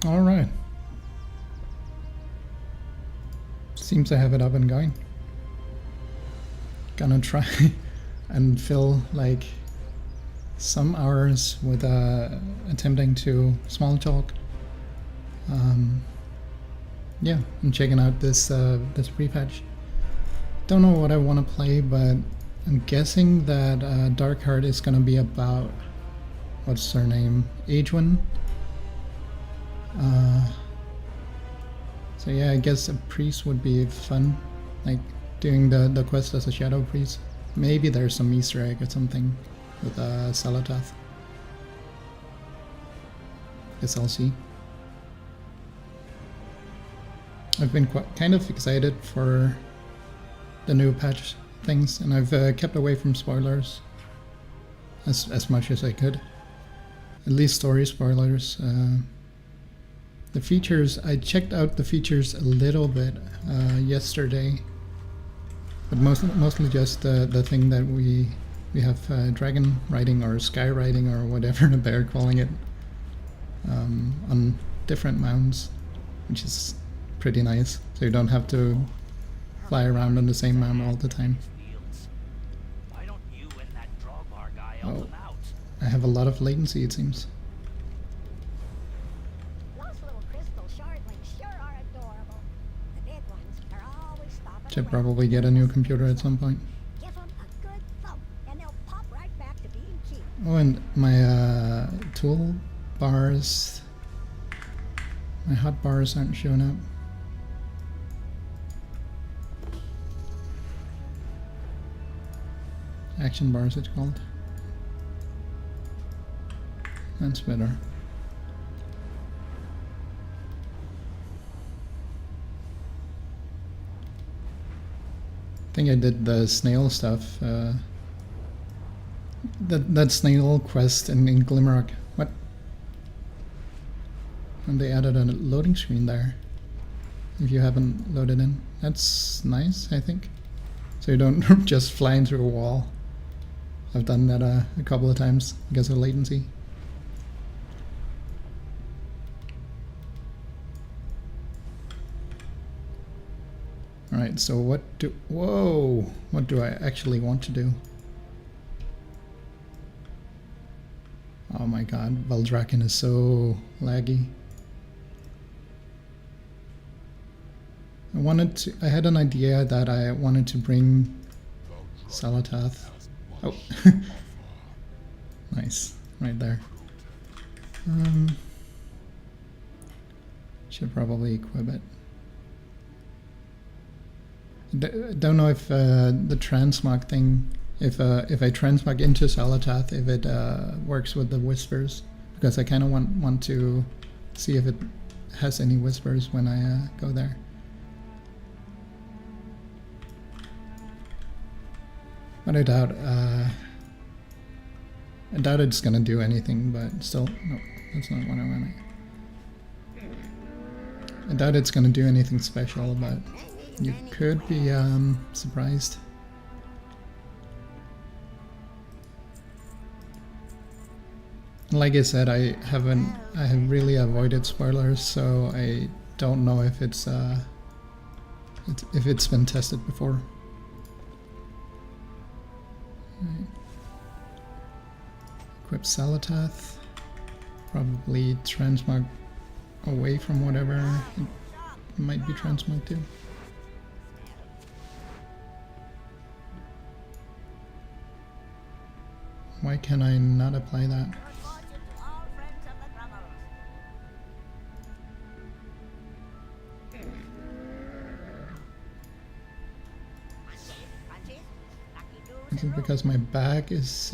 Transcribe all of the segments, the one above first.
Alright. Seems to have it up and going. Gonna try and fill like some hours with attempting to small talk. Yeah, and checking out this this pre-patch. Don't know what I want to play, but I'm guessing that Darkheart is gonna be about, what's her name, Aegwynn. So yeah, I guess a priest would be fun, like doing the quest as a shadow priest. Maybe there's some Easter egg or something with Xal'atath. Guess I'll see. I've been kind of excited for the new patch things, and I've kept away from spoilers as much as I could. At least story spoilers. The features, I checked out the features a little bit yesterday, but mostly just the thing that we have dragon riding or sky riding or whatever they're calling it on different mounts, which is pretty nice. So you don't have to fly around on the same mount all the time. Oh, I have a lot of latency, it seems. Should probably get a new computer at some point. Oh, and my tool bars, my hot bars aren't showing up. Action bars, it's called. That's better. I think I did the snail stuff. That snail quest in Glimrock. What? And they added a loading screen there. If you haven't loaded in, that's nice, I think. So you don't just fly into a wall. I've done that a couple of times because of latency. Alright, so what do I actually want to do? Oh my god, Valdrakken is so laggy. I had an idea that I wanted to bring Xal'atath. Oh, nice, right there. Should probably equip it. Don't know if the transmog thing, if I transmog into Xal'atath, if it works with the whispers, because I kind of want to see if it has any whispers when I go there. But I doubt it's gonna do anything. But still, no, that's not what I wanted. I doubt it's gonna do anything special, but you could be surprised. Like I said, I have really avoided spoilers, so I don't know if it's been tested before. Right. Equip Xal'atath. Probably transmog away from whatever it might be transmog to. Why can I not apply that? Is it because my bag is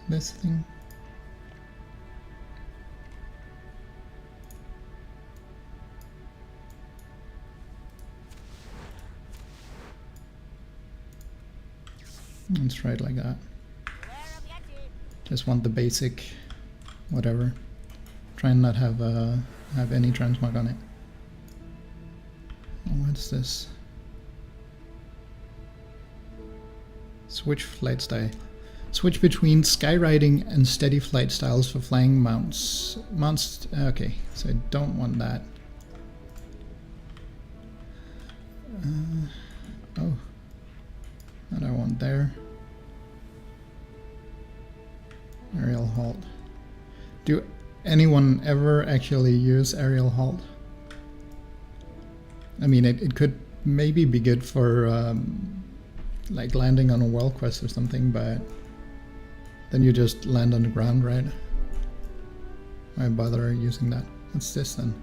this thing? Let's try it like that. Just want the basic whatever. Try and not have any transmog on it. Oh, what's this? Switch flight style. Switch between skywriting and steady flight styles for flying mounts. Okay, so I don't want that. Oh, that I want there. Aerial halt. Do anyone ever actually use aerial halt? I mean, it could maybe be good for like landing on a world quest or something, but then you just land on the ground, right? Why bother using that? What's this then?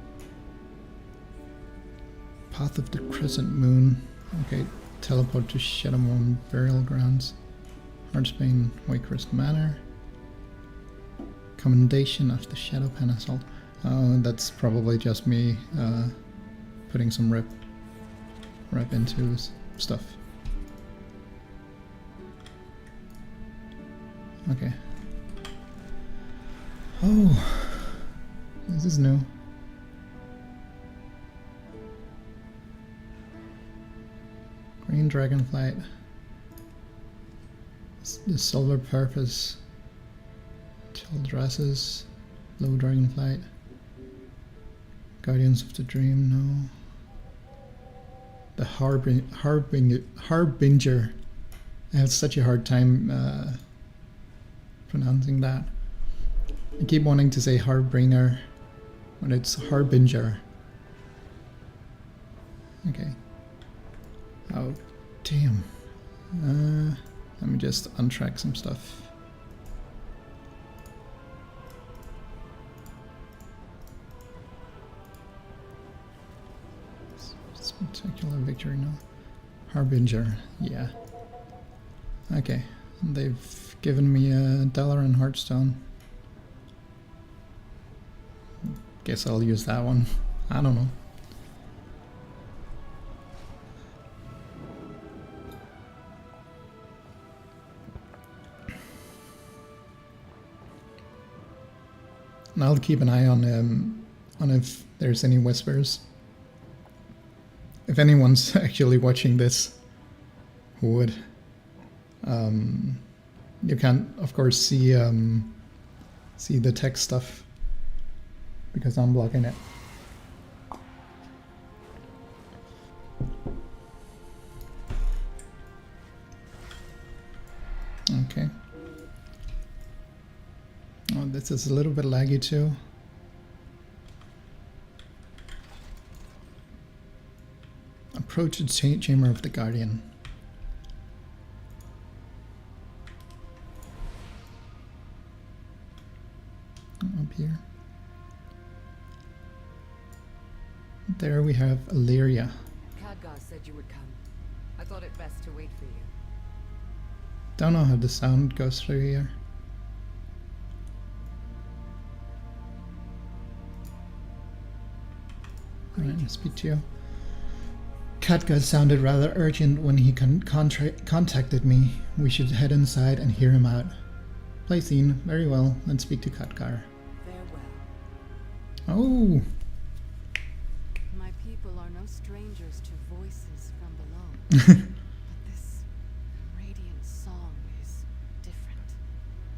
Path of the Crescent Moon. Okay, teleport to Shadowmoon Burial Grounds. Heartsbane Waycrest Manor. Commendation of the Shadowpan Assault. Oh, that's probably just me putting some rep into stuff. Okay. Oh, this is new. Green Dragonflight. The Silver Purpose. Chaldrassus. Blue Dragonflight. Guardians of the Dream, no. The Harbinger. I have such a hard time pronouncing that. I keep wanting to say Harbinger, but it's Harbinger. Okay. Oh, damn. Let me just untrack some stuff. Spectacular victory, no. Harbinger, yeah. Okay, they've given me a Dalaran Heartstone. Guess I'll use that one. I don't know. And I'll keep an eye on if there's any whispers. If anyone's actually watching this, who would? You can't, of course, see the text stuff because I'm blocking it. Okay. Oh, this is a little bit laggy too. Approach the Chamber of the Guardian. Up here. There we have Illyria. Khadgar said you would come. I thought it best to wait for you. Don't know how the sound goes through here. Alright, I'll speak to you. Khadgar sounded rather urgent when he contacted me. We should head inside and hear him out. Play scene. Very well. Let's speak to Khadgar. Farewell. Oh! My people are no strangers to voices from below. But this radiant song is different.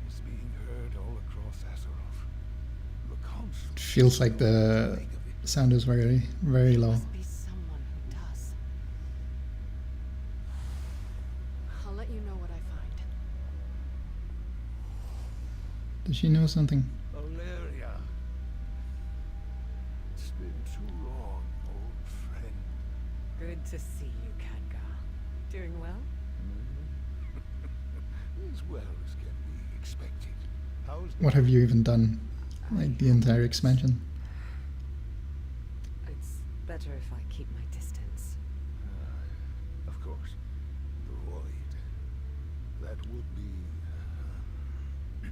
It's being heard all across Azeroth. The constant Feels like the sound is very, very low. Must be someone who does. I'll let you know what I find. Does she know something? Valeria. It's been too long, old friend. Good to see you, Khadgar. Doing well? As well as can be expected. How's What have you even done? Like the entire expansion? It's better if I keep my distance. Of course. The void. That would be...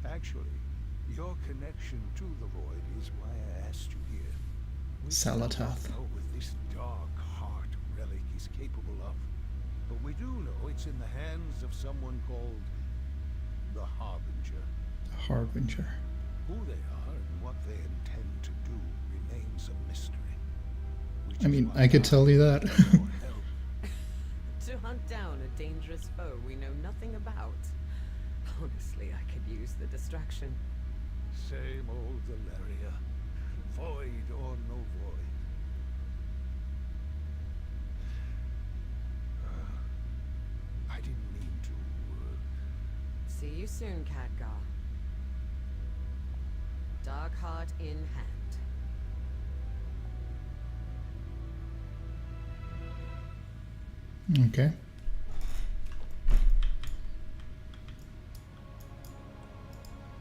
Actually, your connection to the void is why I asked you here. We still don't Xal'atath. know what this dark heart relic is capable of. But we do know it's in the hands of someone called the Harbinger. Harbinger. Who they are and what they intend to do remains a mystery. Which I is mean, why I could tell you that. your help. To hunt down a dangerous foe we know nothing about. Honestly, I could use the distraction. Same old Valeria. Void or no void. I didn't mean to. See you soon, Khadgar. Darkheart in hand. Okay.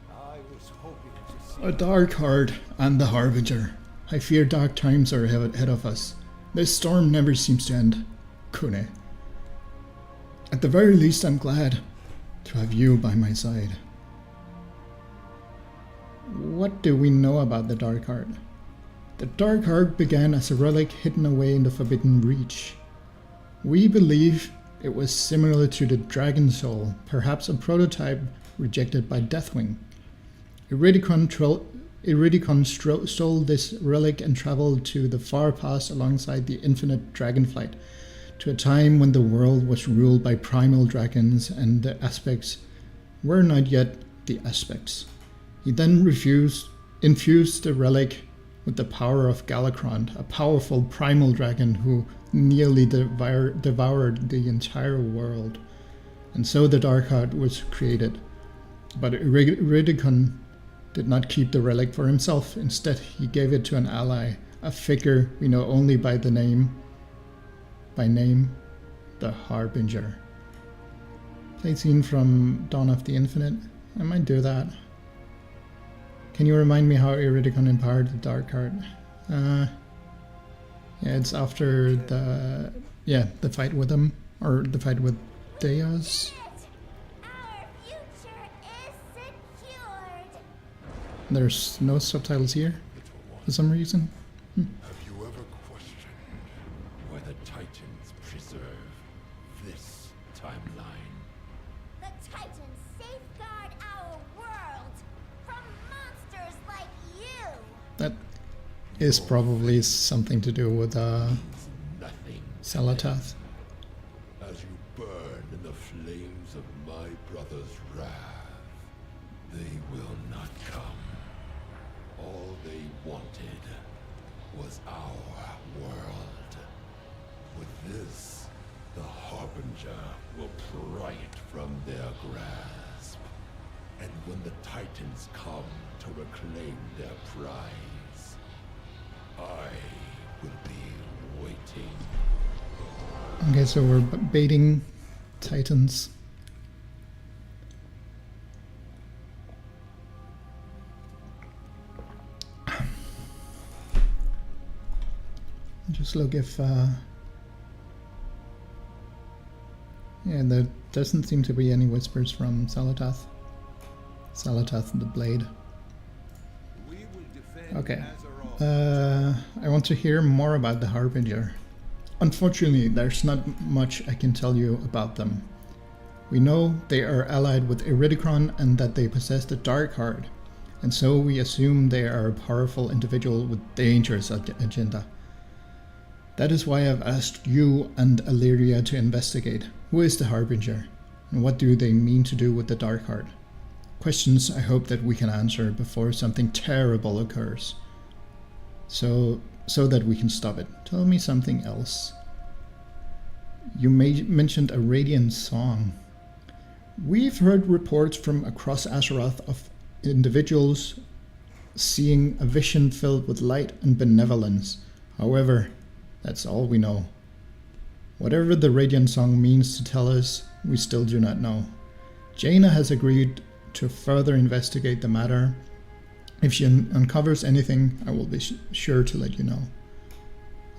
I was hoping to see. A dark heart and the Harbinger. I fear dark times are ahead of us. This storm never seems to end. Kune. At the very least, I'm glad to have you by my side. What do we know about the Dark Heart? The Dark Heart began as a relic hidden away in the Forbidden Reach. We believe it was similar to the Dragon Soul, perhaps a prototype rejected by Deathwing. Iridicon stole this relic and traveled to the far past alongside the infinite Dragonflight, to a time when the world was ruled by primal dragons and the aspects were not yet the aspects. He then infused the relic with the power of Galakrond, a powerful primal dragon who nearly devoured the entire world. And so the Dark Heart was created. But Iridicon did not keep the relic for himself. Instead, he gave it to an ally, a figure we know only by name, the Harbinger. Play scene from Dawn of the Infinite. I might do that. Can you remind me how Iridicon empowered the Dark Heart? Yeah, it's after the fight with him, or the fight with Deus. Our future is secured. There's no subtitles here for some reason. Have you ever questioned why the Titans preserve this timeline? The Titans safeguard our world from monsters like you. That is probably something to do with Nothing. Salatath. As you burn in the flames of my brother's wrath, they will not come. All they wanted was our world. With this, the Harbinger will pry it from their grasp. And when the Titans come to reclaim their prize, I will be waiting. Okay, so we're baiting Titans. Just look if yeah, there doesn't seem to be any whispers from Salatath. Salatath the Blade. We will defend Okay. Azeroth. I want to hear more about the Harbinger. Unfortunately, there's not much I can tell you about them. We know they are allied with Iridicon and that they possess the Dark Heart, and so we assume they are a powerful individual with dangerous agenda. That is why I've asked you and Illyria to investigate. Who is the Harbinger, and what do they mean to do with the Dark Heart? Questions I hope that we can answer before something terrible occurs. So that we can stop it. Tell me something else. You mentioned a radiant song. We've heard reports from across Azeroth of individuals seeing a vision filled with light and benevolence. However, that's all we know. Whatever the radiant song means to tell us, we still do not know. Jaina has agreed to further investigate the matter. If she uncovers anything, I will be sure to let you know.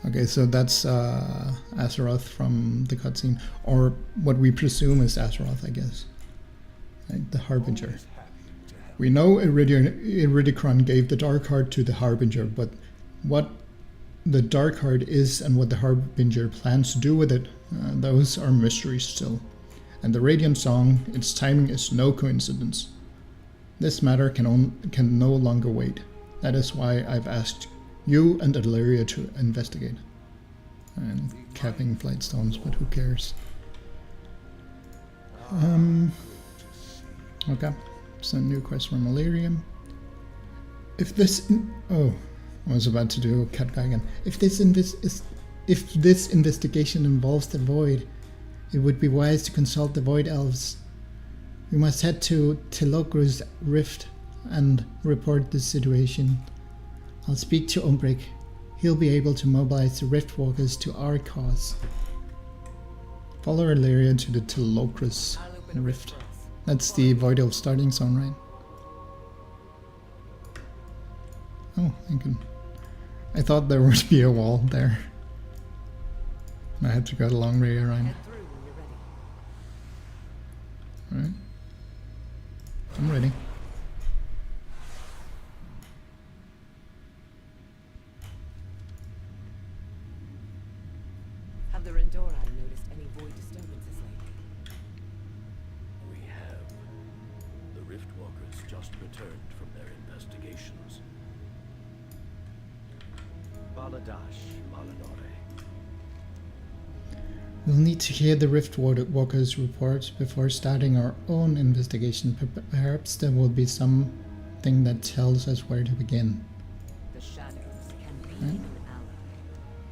Okay, so that's Azeroth from the cutscene, or what we presume is Azeroth, I guess. Right, the Harbinger. We know Iridicron gave the Dark Heart to the Harbinger, but what the Dark Heart is and what the Harbinger plans to do with it, those are mysteries still. And the Radiant Song, its timing is no coincidence. This matter can no longer wait. That is why I've asked you and Illyria to investigate. And capping Flightstones, but who cares? Okay, so new quest from Illyrium. If this, oh, I was about to do cat guy again. If this investigation involves the Void, it would be wise to consult the Void Elves. We must head to Telogru's Rift and report the situation. I'll speak to Umbric. He'll be able to mobilize the Rift Walkers to our cause. Follow Illyria to the Telogru's Rift. That's the Void Elf starting zone, right? Oh, I thought there would be a wall there. I had to go the long way around. Head through when you're ready. Alright. I'm ready. Have the Rendori noticed any void disturbances lately? We have. The Riftwalkers just returned from their investigations. Baladash Malinore. We'll need to hear the Rift Walker's report before starting our own investigation. Perhaps there will be something that tells us where to begin. The shadows can be Right. an ally,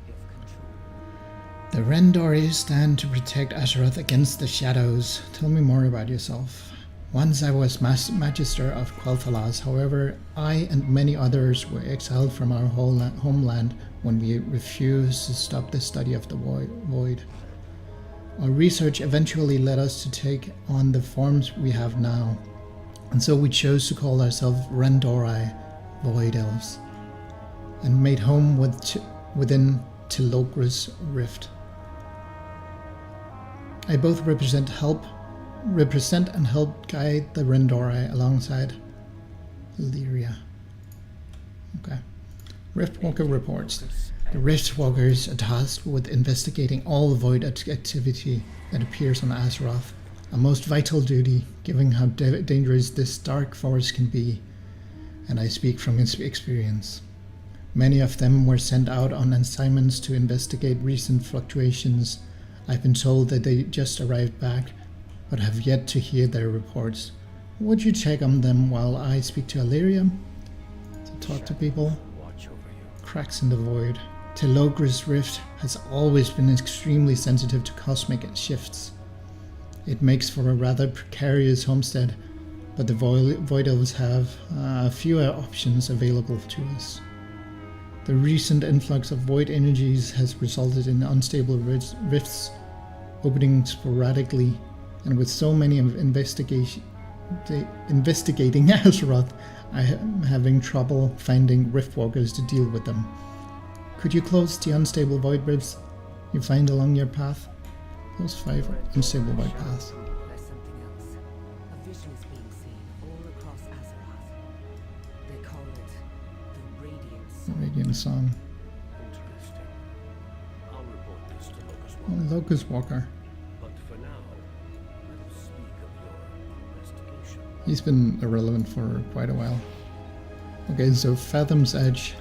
if controlled. The Rendori stand to protect Azeroth against the shadows. Tell me more about yourself. Once I was Magister of Quel'Thalas, however, I and many others were exiled from our homeland when we refused to stop the study of the Void. Our research eventually led us to take on the forms we have now, and so we chose to call ourselves Rendori, Void Elves, and made home within Telogru's Rift. I both represent and help guide the Rendori alongside Illyria. Okay. Riftwalker reports. The Riftwalkers are tasked with investigating all Void activity that appears on Azeroth, a most vital duty given how dangerous this dark force can be, and I speak from experience. Many of them were sent out on assignments to investigate recent fluctuations. I've been told that they just arrived back, but have yet to hear their reports. Would you check on them while I speak to Illyria? To talk to people? Watch over you. Cracks in the Void. Telogru's Rift has always been extremely sensitive to cosmic shifts. It makes for a rather precarious homestead, but the Void Elves have fewer options available to us. The recent influx of Void energies has resulted in unstable rifts opening sporadically, and with so many investigating Azeroth, I am having trouble finding Riftwalkers to deal with them. Could you close the unstable void rifts you find along your path? Those 5 unstable void paths. There's something else. A vision is being seen all across Azeroth. They call it the Radiant Song. Radiant Song. Interesting. I'll report this to Locust Oh, Walker. Locust Walker. But for now, let us speak of your investigation. He's been irrelevant for quite a while. Okay, so Fathom's Edge.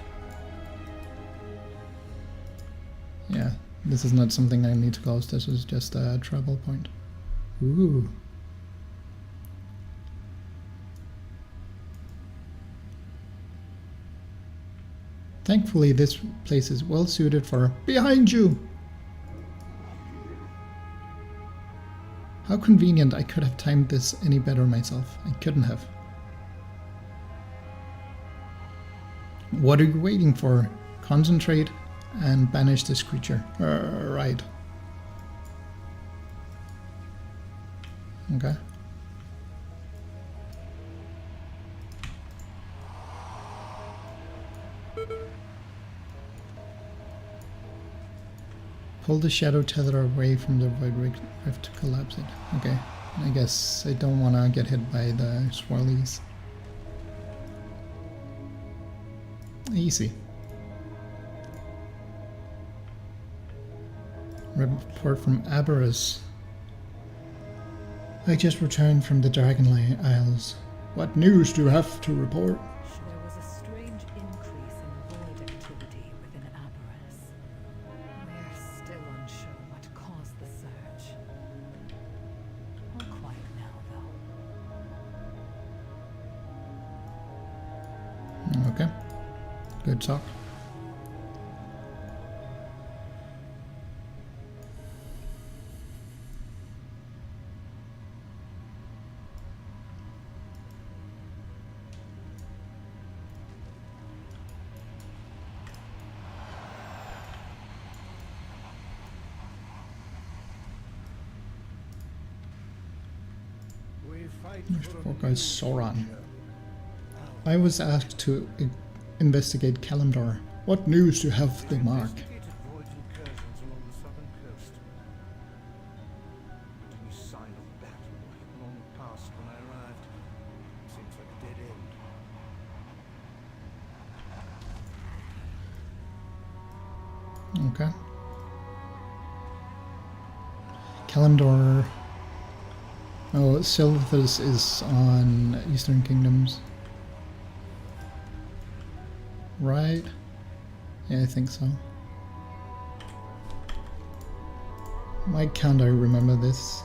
Yeah, this is not something I need to close. This was just a travel point. Ooh. Thankfully, this place is well suited for behind you. How convenient. I could have timed this any better myself. I couldn't have. What are you waiting for? Concentrate and banish this creature. Right. Okay. Pull the shadow tether away from the void rift to collapse it. Okay. I guess I don't want to get hit by the swirlies. Easy. Report from Aberrus. I just returned from the Dragonlight Isles. What news do you have to report? There was a strange increase in void activity within Aberrus. We're still unsure what caused the surge. All quiet now, though. Okay. Good talk. We fight for a Poor guy new Sauron. future. I was asked to investigate Kalimdor. What news do you have of the mark? Investigated void incursions along the southern coast. But any sign of battle had long passed when I arrived. Seems like a dead end. Okay. Kalimdor. Oh, Silvithus is on Eastern Kingdoms. Right? Yeah, I think so. Why can't I remember this?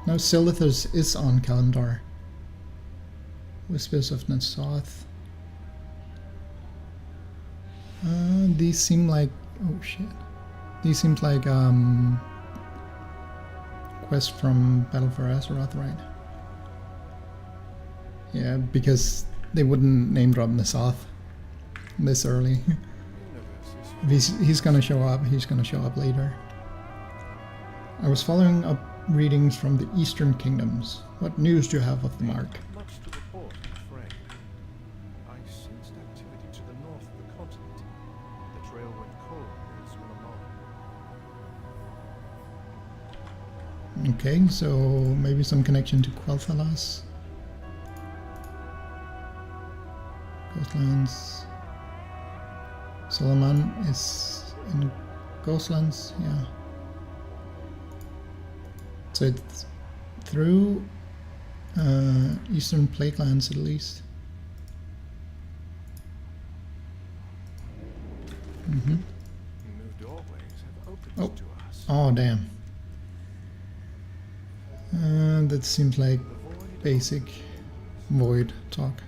No, Silvithus is on Kalimdor. Whispers of Nasoth. These seem like... oh shit. These seem like quest from Battle for Azeroth, right? Yeah, because they wouldn't name drop Nasoth this early. If he's gonna show up, he's gonna show up later. I was following up readings from the Eastern Kingdoms. What news do you have of the mark? Much to report, I'm afraid. I sensed activity to the north of the continent. The trail went cold as well along. Okay, so maybe some connection to Quel'Thalas. Ghostlands. Solomon is in Ghostlands, yeah. So it's through Eastern Plaguelands at least. Mm-hmm. New doorways have opened Oh. to us. Oh, damn. That seems like The void basic void talk.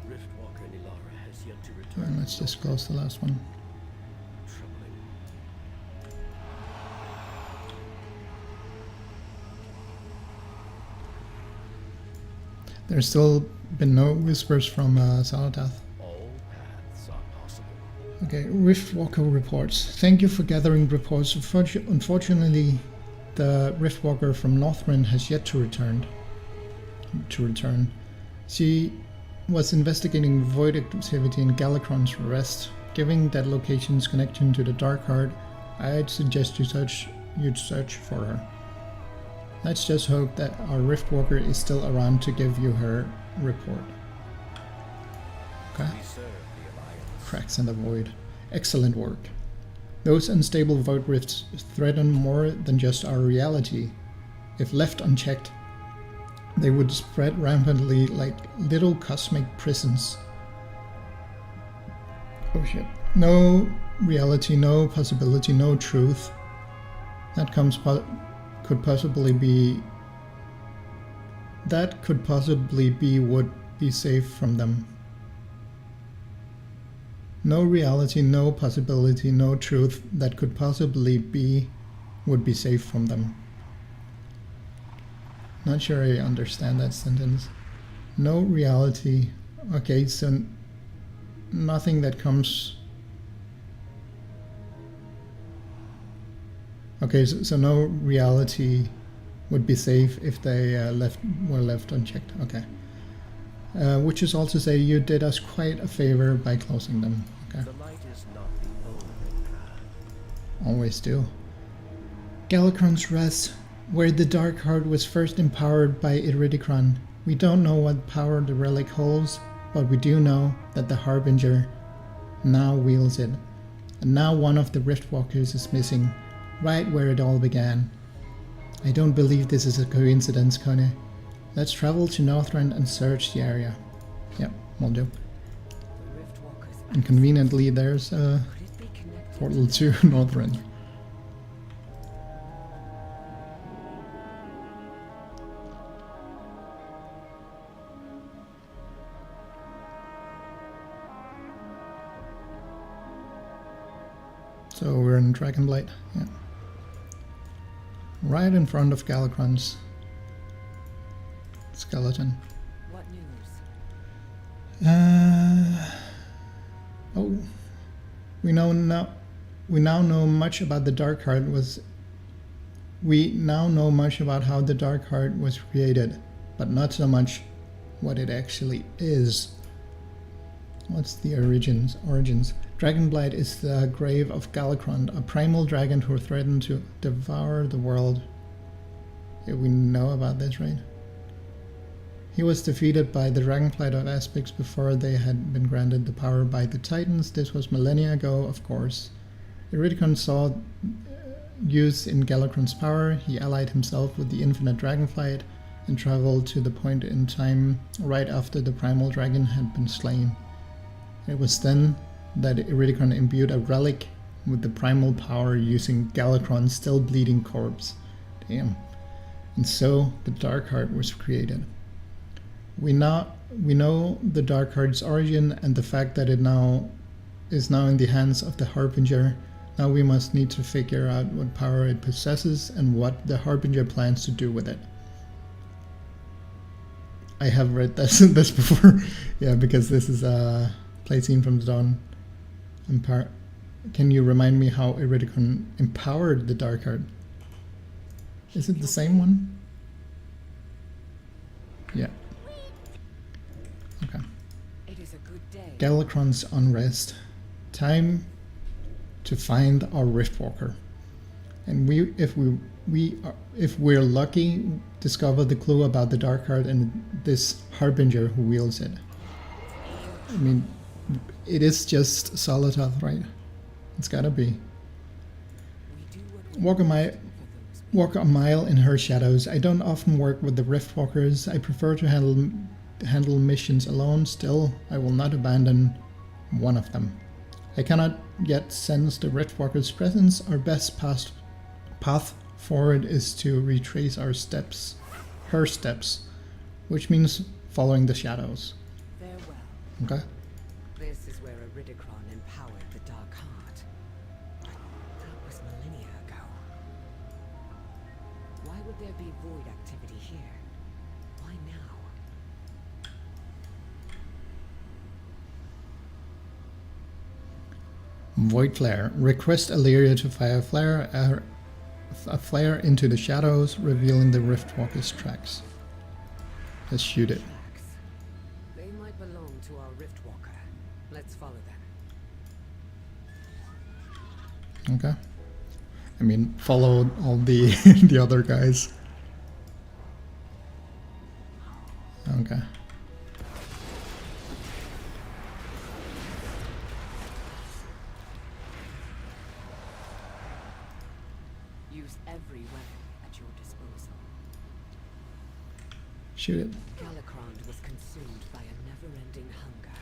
Riftwalker Nilara has yet to Well, return. let's just close the last one. Troubling. There's still been no whispers from Saladath. All paths are possible. Okay, Riftwalker reports. Thank you for gathering reports. Unfortunately, the Riftwalker from Northrend has yet to return. She was investigating void activity in Galakron's Rest. Given that location's connection to the Dark Heart, I'd suggest you'd search for her. Let's just hope that our Riftwalker is still around to give you her report. Okay. We serve the Alliance. Cracks in the void. Excellent work. Those unstable void rifts threaten more than just our reality. If left unchecked, they would spread rampantly like little cosmic prisons. Oh shit. No reality, no possibility, no truth. That could possibly be would be safe from them. No reality, no possibility, no truth that could possibly be would be safe from them. Not sure I understand that sentence. No reality. Okay, so nothing that comes. Okay, so no reality would be safe if they were left unchecked. Okay. Which is also say you did us quite a favor by closing them. Okay. The light is not the only path. Always do. Galakron's Rest, where the Dark Heart was first empowered by Iridikron. We don't know what power the relic holds, but we do know that the Harbinger now wields it. And now one of the Riftwalkers is missing, right where it all began. I don't believe this is a coincidence, Kone. Let's travel to Northrend and search the area. Yep, we'll do. The Riftwalker's And conveniently, there's a Could it be connected? portal to Northrend. So we're in Dragonblight, yeah. Right in front of Galakrond's skeleton. What news? Oh, we now know much about the Dark Heart we now know much about how the Dark Heart was created, but not so much what it actually is. What's the origins? Dragonblight is the grave of Galakrond, a primal dragon who threatened to devour the world. Yeah, we know about this, right? He was defeated by the Dragonflight of Aspects before they had been granted the power by the Titans. This was millennia ago, of course. Iridikon saw use in Galakrond's power. He allied himself with the infinite Dragonflight and traveled to the point in time right after the primal dragon had been slain. It was then that Iridikon imbued a relic with the primal power using Galakrond's still bleeding corpse. Damn. And so the Dark Heart was created. We know the Dark Heart's origin and the fact that it is now in the hands of the Harbinger. Now we must need to figure out what power it possesses and what the Harbinger plans to do with it. I have read this before. Yeah, because this is a play scene from the Dawn Empire. Can you remind me how Iridikon empowered the Dark Heart? Is it the same one? Yeah. Okay. It is a good day. Galakrond's unrest. Time to find our Riftwalker. And if we're lucky, discover the clue about the Dark Heart and this Harbinger who wields it. I mean, it is just Xal'atath, right? It's gotta be. We do what we Walk a mile. for those Walk a mile in her shadows. I don't often work with the Riftwalkers. I prefer to handle missions alone. Still, I will not abandon one of them. I cannot yet sense the Riftwalker's presence. Our best path forward is to retrace her steps, which means following the shadows. farewell. Okay? This is where Iridikon empowered the Dark Heart. That was millennia ago. Why would there be void activity here? Why now? Void Flare. Request Illyria to fire a flare into the shadows, revealing the Riftwalker's tracks. Let's shoot it. Tracks. They might belong to our Riftwalker. Let's follow them. Okay. I mean, follow all the the other guys. Okay. Use every weapon at your disposal. Shoot it. Galakrond was consumed by a never-ending hunger.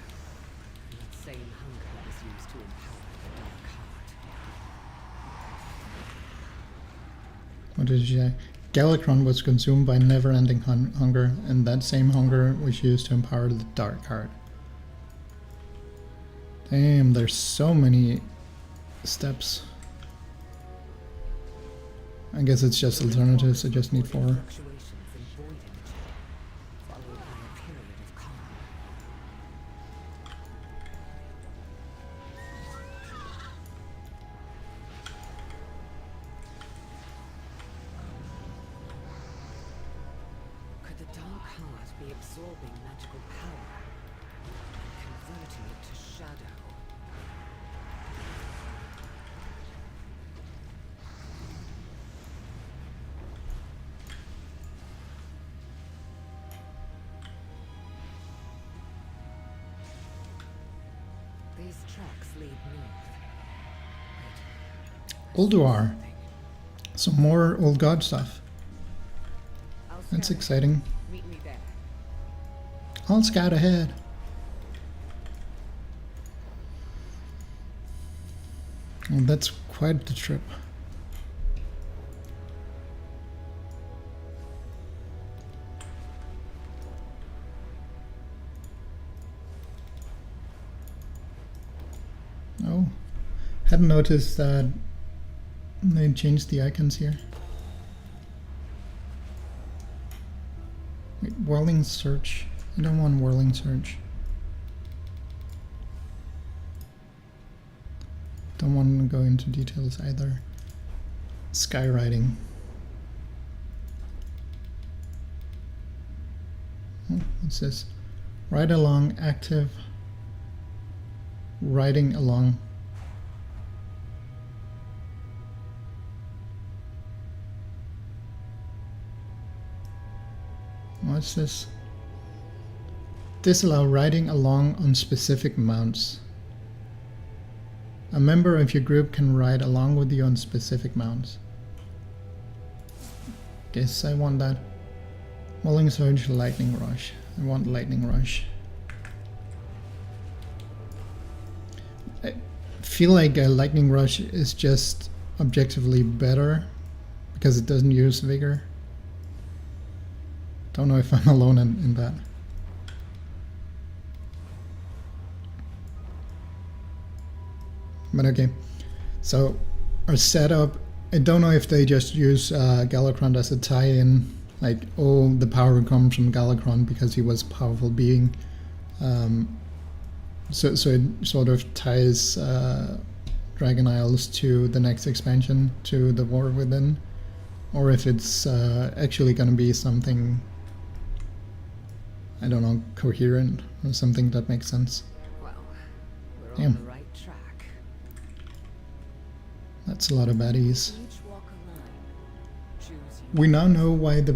And that same hunger was used to empower the Dark Heart. What did you say? Galakrond was consumed by never-ending hunger, and that same hunger was used to empower the Dark Heart. Damn, there's so many steps. I guess it's just alternatives. I just need 4. Fluctuations in void energy, followed by a period of calm. Could the Dark Heart be absorbing magical power and converting it to shadow? These tracks lead north. Wait. Ulduar. Some more old god stuff. I'll That's scout. exciting. Meet me there. I'll scout ahead. Well, that's quite the trip. Oh, hadn't noticed that they changed the icons here. Wait, whirling search. I don't want whirling search. Don't want to go into details either. Skywriting. Oh, what's this? Ride along, active. Riding along. What's this? Disallow riding along on specific mounts. A member of your group can ride along with you on specific mounts. Guess I want that. Whirling Surge, Lightning Rush. I want Lightning Rush. I feel like a Lightning Rush is just objectively better because it doesn't use Vigor. Don't know if I'm alone in that. But okay, so our setup, I don't know if they just use Galakrond as a tie-in, like, oh, the power comes from Galakrond because he was a powerful being. So it sort of ties Dragon Isles to the next expansion, to the War Within, or if it's actually going to be something, I don't know, coherent, or something that makes sense. Well, we're Damn. on the right track. That's a lot of baddies. Each walk a line. Choose We now know why the